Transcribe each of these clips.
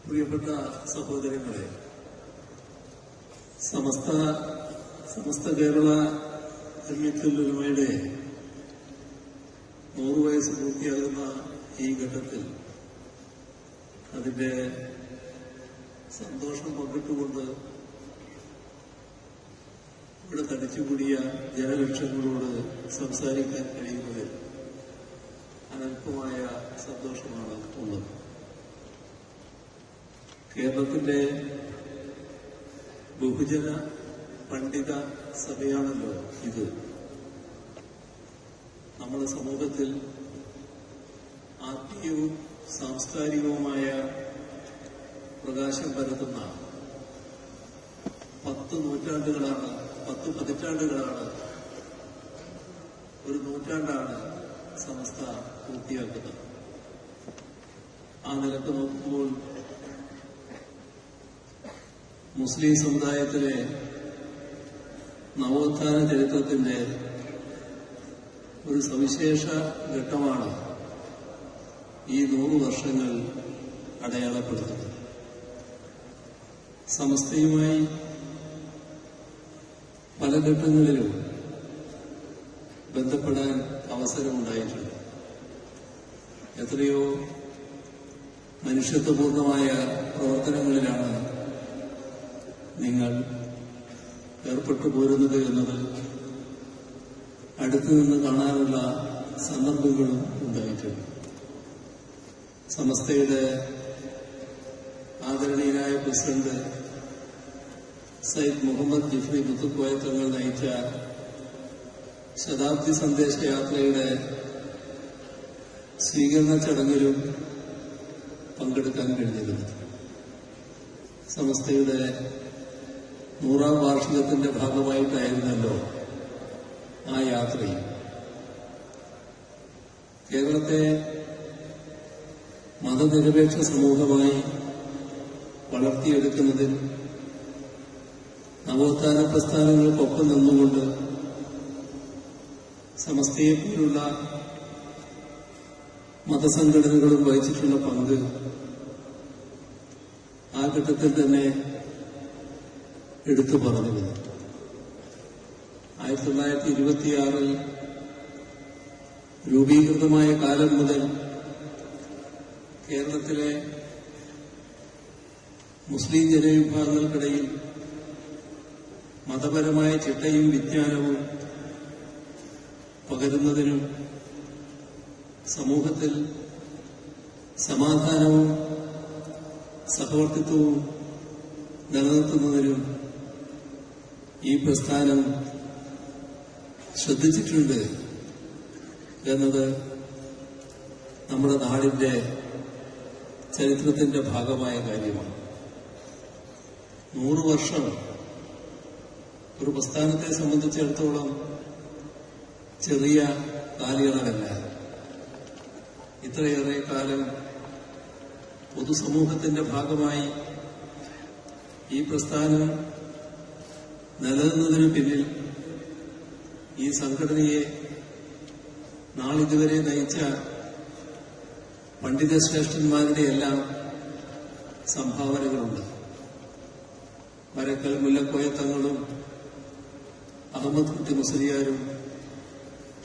പ്രിയപ്പെട്ട സഹോദരങ്ങളെ, സമസ്ത കേരള ജമിയത്തുൽ ഉലമയുടെ 100 വയസ്സ് പൂർത്തിയാകുന്ന ഈ ഘട്ടത്തിൽ അതിന്റെ സന്തോഷം പങ്കിട്ടുകൊണ്ട് ഇവിടെ തടിച്ചുകൂടിയ ജനലക്ഷങ്ങളോട് സംസാരിക്കാൻ കഴിയുന്നതിൽ അനൽപമായ സന്തോഷമാണ് ഉള്ളത്. കേരളത്തിന്റെ ബഹുജന പണ്ഡിത സഭയാണല്ലോ ഇത്. നമ്മുടെ സമൂഹത്തിൽ ആത്മീയവും സാംസ്കാരികവുമായ പ്രകാശം പരത്തുന്ന 10 പതിറ്റാണ്ടുകളാണ്, ഒരു നൂറ്റാണ്ടാണ് സമസ്ത പൂർത്തിയാക്കുന്നത്. ആ നിലക്ക് നോക്കുമ്പോൾ മുസ്ലിം സമുദായത്തിലെ നവോത്ഥാന ചരിത്രത്തിന്റെ ഒരു സവിശേഷ ഘട്ടമാണ് ഈ 100 വർഷങ്ങൾ അടയാളപ്പെടുത്തുന്നത്. സമസ്തയുമായി പല ഘട്ടങ്ങളിലും ബന്ധപ്പെടാൻ അവസരമുണ്ടായിട്ടുണ്ട്. എത്രയോ മനുഷ്യത്വപൂർണമായ പ്രവർത്തനങ്ങളിലാണ് നിങ്ങൾ ഏർപ്പെട്ടു പോരുന്നത് എന്നത് അടുത്തുനിന്ന് കാണാനുള്ള സന്ദർഭങ്ങളും ഉണ്ടായിട്ടുണ്ട്. സമസ്തയുടെ ആദരണീയനായ പ്രസിഡന്റ് സയ്യിദ് മുഹമ്മദ് ജിഫ്രി മുത്തുക്കോയ തങ്ങൾ നയിച്ച ശതാബ്ദി സന്ദേശയാത്രയുടെ സ്വീകരണ ചടങ്ങിലും പങ്കെടുക്കാൻ കഴിഞ്ഞിരുന്നു. സമസ്തയുടെ 100ാം വാർഷികത്തിന്റെ ഭാഗമായിട്ടായിരുന്നല്ലോ ആ യാത്രയിൽ. കേരളത്തെ മതനിരപേക്ഷ സമൂഹമായി വളർത്തിയെടുക്കുന്നതിൽ നവോത്ഥാന പ്രസ്ഥാനങ്ങൾക്കൊപ്പം നിന്നുകൊണ്ട് സമസ്തയെപ്പോലുള്ള മതസംഘടനകളും വഹിച്ചിട്ടുള്ള പങ്ക് ആ ഘട്ടത്തിൽ തന്നെ എടുത്തു പറഞ്ഞിരുന്നു. 1926 രൂപീകൃതമായ കാലം മുതൽ കേരളത്തിലെ മുസ്ലിം ജനവിഭാഗങ്ങൾക്കിടയിൽ മതപരമായ ചിട്ടയും വിജ്ഞാനവും പകരുന്നതിനും സമൂഹത്തിൽ സമാധാനവും സഹവർത്തിത്വവും നിലനിർത്തുന്നതിനും ഈ പ്രസ്ഥാനം ശ്രദ്ധിച്ചിട്ടുണ്ട് എന്നത് നമ്മുടെ നാടിന്റെ ചരിത്രത്തിന്റെ ഭാഗമായ കാര്യമാണ്. 100 വർഷം ഒരു പ്രസ്ഥാനത്തെ സംബന്ധിച്ചിടത്തോളം ചെറിയ കാലയളവല്ല. ഇത്രയേറെ കാലം പൊതുസമൂഹത്തിന്റെ ഭാഗമായി ഈ പ്രസ്ഥാനം നിലനിന്നതിനു പിന്നിൽ ഈ സംഘടനയെ നാളിതുവരെ നയിച്ച പണ്ഡിതശ്രേഷ്ഠന്മാരുടെ എല്ലാം സംഭാവനകളുണ്ട്. വരക്കൽ മുല്ലക്കോയ തങ്ങളും അഹമ്മദ് കുട്ടി മുസ്ലിയാരും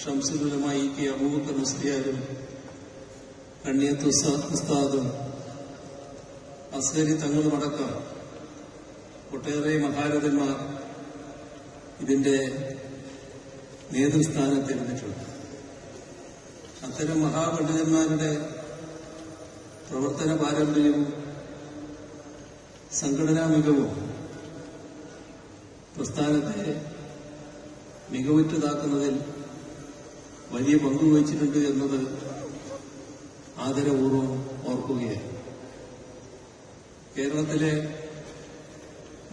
ഷംസുൽ ഉലമ കെ അബൂബക്കർ മുസ്ലിയാരും കണ്ണിയത്ത് ഉസ്താദും അസ്ഹരി തങ്ങളുമടക്കം ഒട്ടേറെ മഹാരഥന്മാർ ഇതിന്റെ നേതൃസ്ഥാനത്തിരുന്നിട്ടുണ്ട്. അത്തരം മഹാപണ്ഡിതന്മാരുടെ പ്രവർത്തന പാരമ്പര്യവും സംഘടനാ മികവും പ്രസ്ഥാനത്തെ മികവുറ്റതാക്കുന്നതിൽ വലിയ പങ്കുവഹിച്ചിട്ടുണ്ട് എന്നത് ആദരപൂർവ്വം ഓർക്കുകയാണ്. കേരളത്തിലെ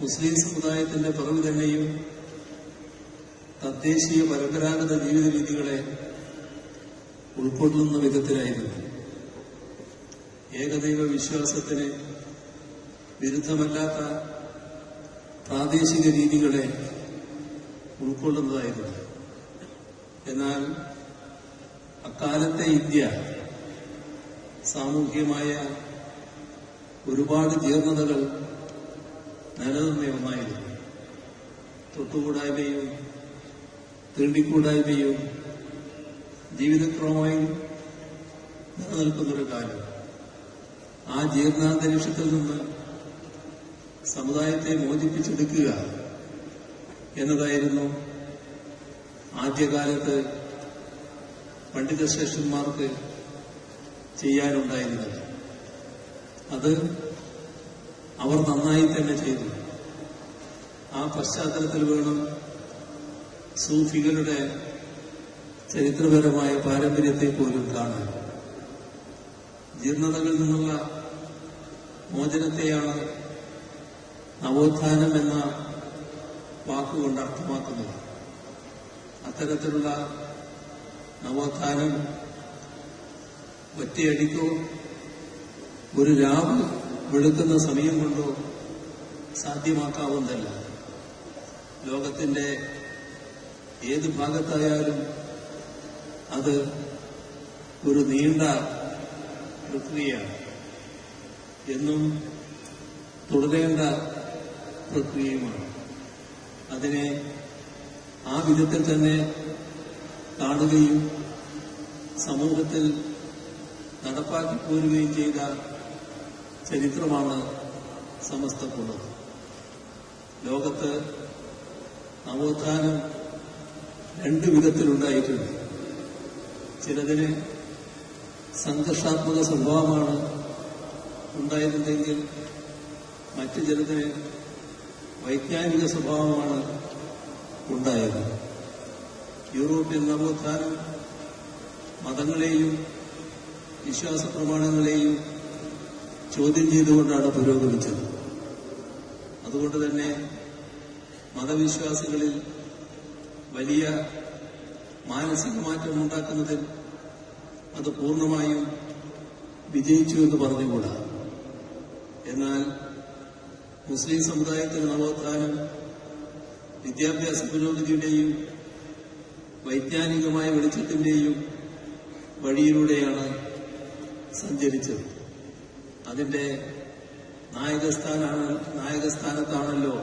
മുസ്ലിം സമുദായത്തിന്റെ പിറവി തന്നെയും തദ്ദേശീയ പരമ്പരാഗത ജീവിത രീതികളെ ഉൾക്കൊള്ളുന്ന വിധത്തിലായിരുന്നു. ഏകദൈവ വിശ്വാസത്തിന് വിരുദ്ധമല്ലാത്ത പ്രാദേശിക രീതികളെ ഉൾക്കൊള്ളുന്നതായിരുന്നു. എന്നാൽ അക്കാലത്തെ ഇന്ത്യ സാമൂഹ്യമായ ഒരുപാട് ജീർണതകൾ നിലനിന്ന ഒന്നായിരുന്നു. തൊട്ടുകൂടായ്മയും തീണ്ടിക്കൂടായ്മയും ജീവിതക്രമമായി നിലനിൽക്കുന്നൊരു കാലം. ആ ജീർണാന്തരീക്ഷത്തിൽ നിന്ന് സമുദായത്തെ മോചിപ്പിച്ചെടുക്കുക എന്നതായിരുന്നു ആദ്യകാലത്ത് പണ്ഡിതശ്രേഷ്ഠന്മാർക്ക് ചെയ്യാനുണ്ടായിരുന്നത്. അത് അവർ നന്നായി തന്നെ ചെയ്തു. ആ പശ്ചാത്തലത്തിൽ വേണം സൂഫികളുടെ ചരിത്രപരമായ പാരമ്പര്യത്തെ പോലും കാണാൻ. ജീർണതകളിൽ നിന്നുള്ള മോചനത്തെയാണ് നവോത്ഥാനം എന്ന വാക്കുകൊണ്ട് അർത്ഥമാക്കുന്നത്. അത്തരത്തിലുള്ള നവോത്ഥാനം ഒറ്റയടിക്കോ ഒരു രാവ് വെളുക്കുന്ന സമയം കൊണ്ടോ സാധ്യമാക്കാവുന്നതല്ല. ലോകത്തിന്റെ ഏത് ഭാഗത്തായാലും അത് ഒരു നീണ്ട പ്രക്രിയയാണ്, എന്നും തുടരേണ്ട പ്രക്രിയയുമാണ്. അതിനെ ആ വിധത്തിൽ തന്നെ കാണുകയും സമൂഹത്തിൽ നടപ്പാക്കി പോരുകയും ചെയ്ത ചരിത്രമാണ് സമസ്തക്കുള്ളത്. ലോകത്ത് നവോത്ഥാനം രണ്ടു വിധത്തിലുണ്ടായിട്ടുണ്ട്. ചിലതിന് സംഘർഷാത്മക സ്വഭാവമാണ് ഉണ്ടായിരുന്നെങ്കിൽ മറ്റു ചിലതിന് വൈജ്ഞാനിക സ്വഭാവമാണ് ഉണ്ടായത്. യൂറോപ്യൻ നവോത്ഥാനം മതങ്ങളെയും വിശ്വാസ പ്രമാണങ്ങളെയും ചോദ്യം ചെയ്തുകൊണ്ടാണ് പുരോഗമിച്ചത്. അതുകൊണ്ട് തന്നെ മതവിശ്വാസികളിൽ വലിയ മാനസിക മാറ്റം ഉണ്ടാക്കുന്നതിൽ അത് പൂർണ്ണമായും വിജയിച്ചു എന്ന് പറഞ്ഞുകൂടാ. എന്നാൽ മുസ്ലിം സമുദായത്തിലെ നവോത്ഥാനം വിദ്യാഭ്യാസ പുരോഗതിയുടെയും വൈജ്ഞാനികമായ വെളിച്ചത്തിന്റെയും വഴിയിലൂടെയാണ് സഞ്ചരിച്ചത്. അതിന്റെ നായകസ്ഥാനത്താണല്ലോ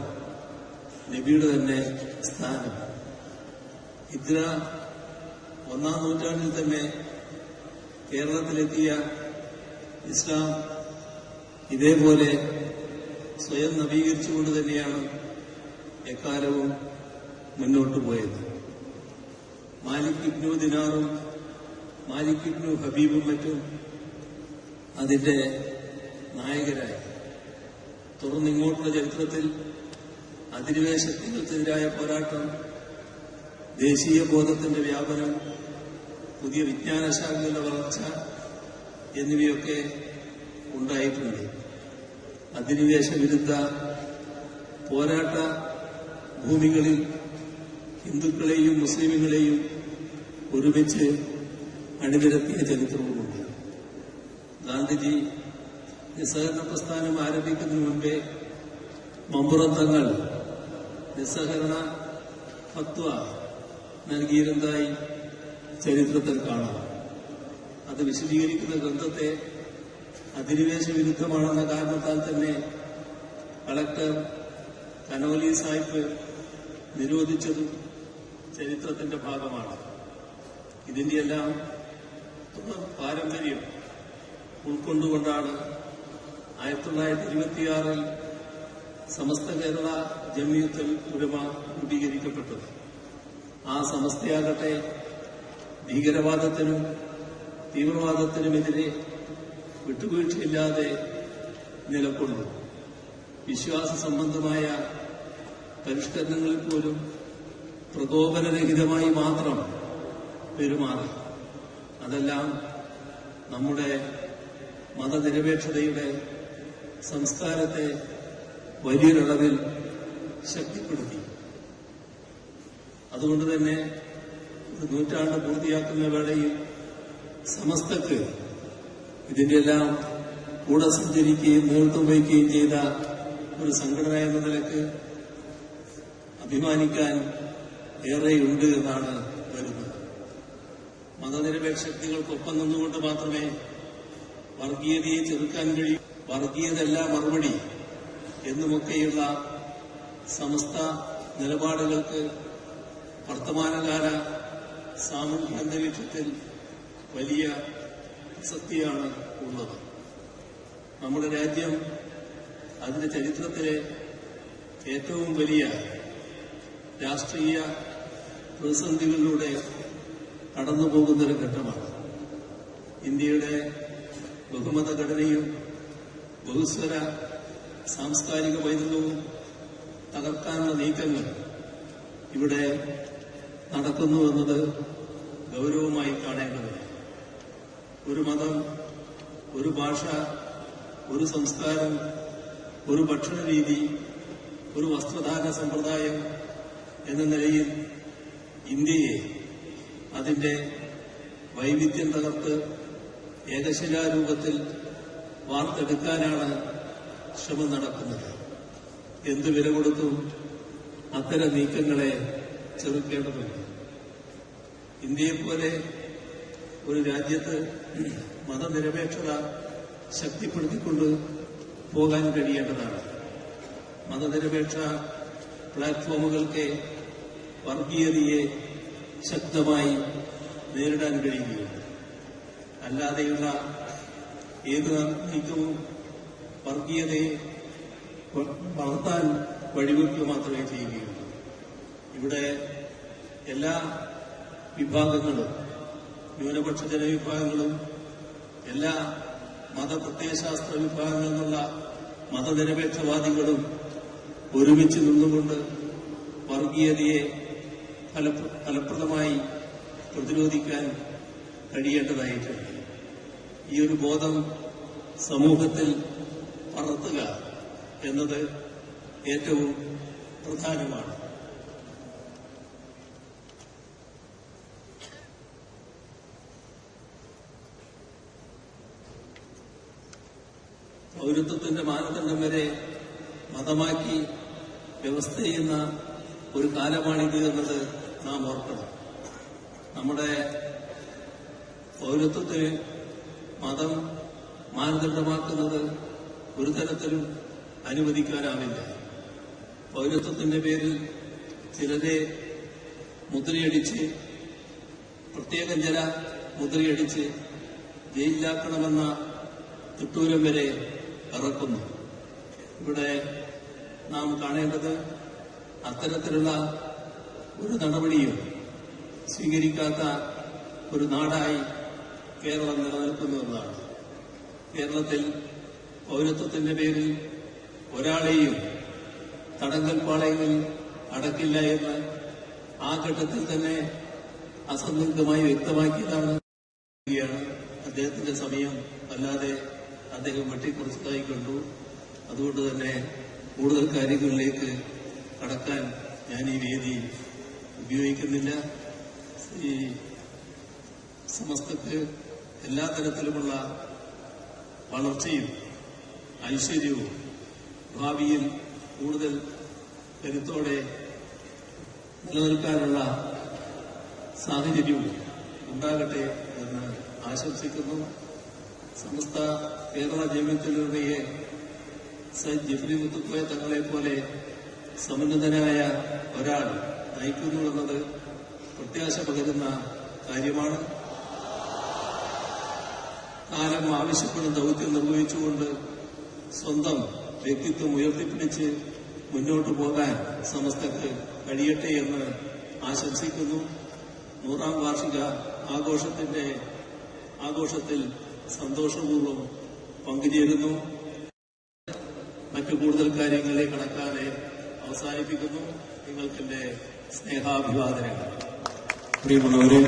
നബിയുടെ തന്നെ സ്ഥാനം. ഹിജ്റ 1-ാം നൂറ്റാണ്ടിൽ തന്നെ കേരളത്തിലെത്തിയ ഇസ്ലാം ഇതേപോലെ സ്വയം നവീകരിച്ചുകൊണ്ട് തന്നെയാണ് എക്കാലവും മുന്നോട്ടു പോയത്. മാലിക് ഇബ്നു ദിനാറും മാലിക് ഇബ്നു ഹബീബും മറ്റും അതിന്റെ നായകരായി. തുടർന്നിങ്ങോട്ടുള്ള ചരിത്രത്തിൽ അധിനിവേശ ശക്തികൾക്കെതിരായ പോരാട്ടം, ദേശീയ ബോധത്തിന്റെ വ്യാപനം, പുതിയ വിജ്ഞാന ശാഖകളുടെ വളർച്ച എന്നിവയൊക്കെ ഉണ്ടായിട്ടുണ്ട്. അധിനിവേശ വിരുദ്ധ പോരാട്ട ഭൂമികളിൽ ഹിന്ദുക്കളെയും മുസ്ലിമുകളെയും ഒരുമിച്ച് അണിനിരത്തിയ ചരിത്രവുമുണ്ട്. ഗാന്ധിജി നിസ്സഹകരണ പ്രസ്ഥാനം ആരംഭിക്കുന്നതിന് മുമ്പേ മമ്പുറം തങ്ങൾ നിസ്സഹകരണ ഫത്വ നൽകിയിരുന്നതായി ചരിത്രത്തിൽ കാണാം. അത് വിശദീകരിക്കുന്ന ഗ്രന്ഥത്തെ അധിനിവേശ വിരുദ്ധമാണെന്ന കാരണത്താൽ തന്നെ കളക്ടർ കനോലി സാഹിബ് നിരോധിച്ചതും ചരിത്രത്തിന്റെ ഭാഗമാണ്. ഇതിന്റെയെല്ലാം പാരമ്പര്യം ഉൾക്കൊണ്ടുകൊണ്ടാണ് 1926 സമസ്ത കേരള ജമിയത്തുൽ ഉലമ രൂപീകരിക്കപ്പെട്ടത്. ആ സമസ്തയാകട്ടെ ഭീകരവാദത്തിനും തീവ്രവാദത്തിനുമെതിരെ വിട്ടുവീഴ്ചയില്ലാതെ നിലകൊണ്ടു. വിശ്വാസ സംബന്ധമായ പരിഷ്കരണങ്ങളിൽ പോലും പ്രകോപനരഹിതമായി മാത്രം പെരുമാറി. അതെല്ലാം നമ്മുടെ മതനിരപേക്ഷതയുടെ സംസ്കാരത്തെ വലിയൊരളവിൽ ശക്തിപ്പെടുത്തി. അതുകൊണ്ട് തന്നെ ഒരു നൂറ്റാണ്ട് പൂർത്തിയാക്കുന്ന വേളയിൽ സമസ്തക്ക് ഇതിന്റെല്ലാം കൂടെ സഞ്ചരിക്കുകയും നേതൃത്വം വഹിക്കുകയും ചെയ്ത ഒരു സംഘടന എന്ന നിലക്ക് അഭിമാനിക്കാൻ ഏറെയുണ്ട് എന്നാണ് വരുന്നത്. മതനിരപേക്ഷ ശക്തികൾക്കൊപ്പം നിന്നുകൊണ്ട് മാത്രമേ വർഗീയതയെ ചെറുക്കാൻ കഴിയൂ. വർഗീയതല്ല മറുപടി എന്നുമൊക്കെയുള്ള സമസ്ത നിലപാടുകൾക്ക് വർത്തമാനകാല സാമൂഹ്യ അന്തരീക്ഷത്തിൽ വലിയ പ്രസക്തിയാണ് ഉള്ളത്. നമ്മുടെ രാജ്യം അതിന്റെ ചരിത്രത്തിലെ ഏറ്റവും വലിയ രാഷ്ട്രീയ പ്രതിസന്ധികളിലൂടെ കടന്നുപോകുന്നൊരു ഘട്ടമാണ്. ഇന്ത്യയുടെ ബഹുമത ഘടനയും ബഹുസ്വര സാംസ്കാരിക പൈതൃകവും തകർക്കാനുള്ള നീക്കങ്ങൾ ഇവിടെ നടക്കുന്നുവെന്നത് ഗൗരവമായി കാണേണ്ടതുണ്ട്. ഒരു മതം, ഒരു ഭാഷ, ഒരു സംസ്കാരം, ഒരു ഭക്ഷണ രീതി, ഒരു വസ്ത്രധാരണ സമ്പ്രദായം എന്ന നിലയിൽ ഇന്ത്യയെ അതിന്റെ വൈവിധ്യം തകർത്ത് ഏകശിലാരൂപത്തിൽ വാർത്തെടുക്കാനാണ് ശ്രമം നടക്കുന്നത്. എന്തു വില കൊടുത്തും അത്തരം നീക്കങ്ങളെ ചെറുക്കേണ്ടതുണ്ട്. ഇന്ത്യയെപ്പോലെ ഒരു രാജ്യത്ത് മതനിരപേക്ഷത ശക്തിപ്പെടുത്തിക്കൊണ്ട് പോകാൻ കഴിയേണ്ടതാണ്. മതനിരപേക്ഷ പ്ലാറ്റ്ഫോമുകൾക്ക് വർഗീയതയെ ശക്തമായി നേരിടാൻ കഴിയുകയുള്ളൂ. അല്ലാതെയുള്ള ഏത് നീക്കവും വർഗീയതയെ വളർത്താൻ വഴിവെക്കുക മാത്രമേ ചെയ്യുകയുള്ളൂ. ഇവിടെ എല്ലാ വിഭാഗങ്ങളും, ന്യൂനപക്ഷ ജനവിഭാഗങ്ങളും എല്ലാ മതപ്രത്യയശാസ്ത്ര വിഭാഗങ്ങളിൽ നിന്നുള്ള മതനിരപേക്ഷവാദികളും ഒരുമിച്ച് നിന്നുകൊണ്ട് വർഗീയതയെ ഫലപ്രദമായി പ്രതിരോധിക്കാൻ കഴിയേണ്ടതായിട്ടുണ്ട്. ഈ ഒരു ബോധം സമൂഹത്തിൽ വളർത്തുക എന്നത് ഏറ്റവും പ്രധാനമാണ്. പൗരത്വത്തിന്റെ മാനദണ്ഡം വരെ മതമാക്കി വ്യവസ്ഥ ചെയ്യുന്ന ഒരു കാലമാണിത് എന്നത് നാം ഓർക്കണം. നമ്മുടെ പൗരത്വത്തിന് മതം മാനദണ്ഡമാക്കുന്നത് ഒരു തരത്തിലും അനുവദിക്കാനാവില്ല. പൗരത്വത്തിന്റെ പേരിൽ ചിലരെ മുദ്രയടിച്ച്, പ്രത്യേകം ചില മുദ്രയടിച്ച് ജയിലിലാക്കണമെന്ന തിട്ടൂരം വരെ ഇറക്കുന്നു. ഇവിടെ നാം കാണേണ്ടത് അത്തരത്തിലുള്ള ഒരു നടപടിയും സ്വീകരിക്കാത്ത ഒരു നാടായി കേരളം നിലനിൽക്കുന്നു എന്നതാണ്. കേരളത്തിൽ പൗരത്വത്തിന്റെ പേരിൽ ഒരാളെയും തടങ്കൽ പാളയങ്ങളിൽ അടക്കില്ല എന്ന് ആ ഘട്ടത്തിൽ തന്നെ അസന്ദിഗ്ധമായി വ്യക്തമാക്കിയതാണ്. അദ്ദേഹത്തിന്റെ സമയം അല്ലാതെ അദ്ദേഹം വെട്ടിക്കുറച്ചതായി കണ്ടു. അതുകൊണ്ട് തന്നെ കൂടുതൽ കാര്യങ്ങളിലേക്ക് കടക്കാൻ ഞാൻ ഈ വേദി ഉപയോഗിക്കുന്നില്ല. ഈ സമസ്തക്ക് എല്ലാ തരത്തിലുമുള്ള വളർച്ചയും ഐശ്വര്യവും ഭാവിയിൽ കൂടുതൽ കരുത്തോടെ നിലനിൽക്കാനുള്ള സാഹചര്യവും ഉണ്ടാകട്ടെ എന്ന് ആശംസിക്കുന്നു. സമസ്ത കേരള ജമിയത്തുലമയെ സയ്യിദ് ജിഫ്രി മുത്തുക്കോയ തങ്ങളെപ്പോലെ സമുന്നതനായ ഒരാൾ നയിക്കുന്നു എന്നത് പ്രത്യാശ പകരുന്ന കാര്യമാണ്. കാലം ആവശ്യപ്പെടുന്ന ദൗത്യം നിർവഹിച്ചുകൊണ്ട് സ്വന്തം വ്യക്തിത്വം ഉയർത്തിപ്പിടിച്ച് മുന്നോട്ടു പോകാൻ സമസ്തക്ക് കഴിയട്ടെ എന്ന് ആശംസിക്കുന്നു. 100ാം വാർഷിക ആഘോഷത്തിൽ സന്തോഷപൂർവ്വം പങ്കുചേരുന്നു. മറ്റു കൂടുതൽ കാര്യങ്ങളിലേക്ക് കടക്കാതെ അവസാനിപ്പിക്കുന്നു. നിങ്ങൾക്കെന്റെ സ്നേഹാഭിവാദനങ്ങൾ. പ്രിയമുള്ളവരെ,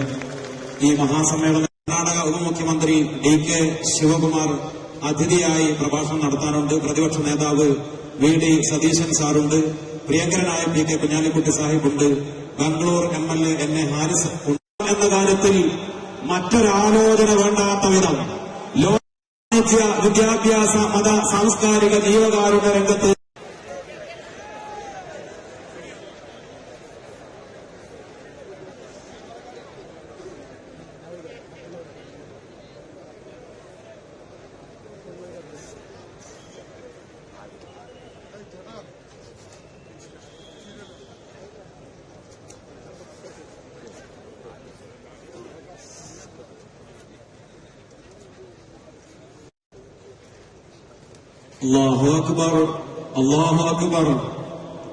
ഈ മഹാസമ്മേളനം കർണാടക ഉപമുഖ്യമന്ത്രി DK ശിവകുമാർ അതിഥിയായി പ്രഭാഷണം നടത്താനുണ്ട്. പ്രതിപക്ഷ നേതാവ് VD സതീശൻ സാറുണ്ട്. പ്രിയങ്കരനായ PK Kunhalikutty സാഹിബുണ്ട്. Bangalore MLA NA Haris എന്ന കാര്യത്തിൽ മറ്റൊരാലോചന വേണ്ടാത്ത വിധം ലോക വിദ്യാഭ്യാസ മത സാംസ്കാരിക ജീവകാരുണ്യ രംഗത്ത് അല്ലാഹു അക്ബർ, അല്ലാഹു അക്ബർ,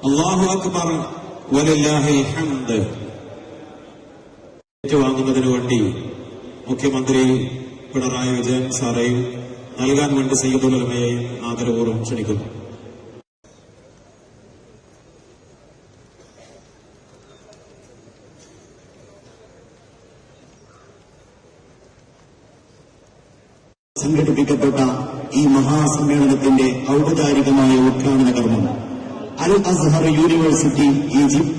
അല്ലാഹു അക്ബർ, വലില്ലാഹിൽ ഹംദ്. ഏറ്റുവാങ്ങുന്നതിനു വേണ്ടി മുഖ്യമന്ത്രി പിണറായി വിജയൻ സാറേയും നൽകാൻ വേണ്ടി സയ്യിദുൽ ഉലമയെയും ആദരപൂർവ്വം ക്ഷണിക്കുന്നു. സംഘടിപ്പിക്കപ്പെട്ട ഈ മഹാസമ്മേളനത്തിന്റെ ഔപചാരികമായ ഉദ്ഘാടന കർമ്മം അൽ അസ്ഹർ യൂണിവേഴ്സിറ്റി ഈജിപ്ത്